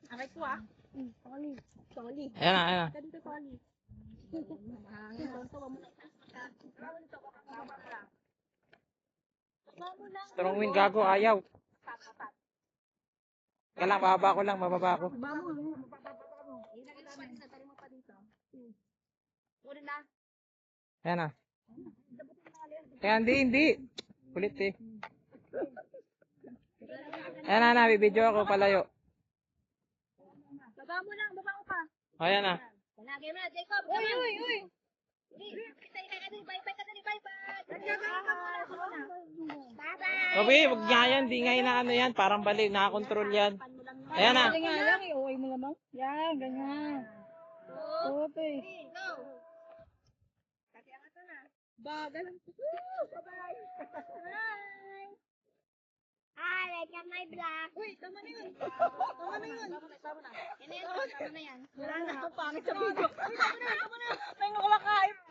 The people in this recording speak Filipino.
Aray ko ah. Sorry. Sorry. Ayan na, ayan na. Ka dito, sorry. Tawa mo lang. Strong wind gago, ayaw. Kaya lang, bababa ko lang, bababa ko. Ayan na. Kaya hindi. Kulit eh. Ayan na, bibidyo ako palayo. Baba mo lang, baba ko pa. Ayan na. Lagi mo na, Jacob. Uy. Obi, wag nga yan, di nga inaano yan. Parang bali, nakakontrol yan. Ayan na. Nga lang, iuwi mo lamang. Yan, ganyan. Okay. Bagal ang bye-bye. Ah, like my black. Uy, tama na yun. Tama na yun. Tama na yan. Wala na, pangit sa video. Uy, tama na. May ngakalakain.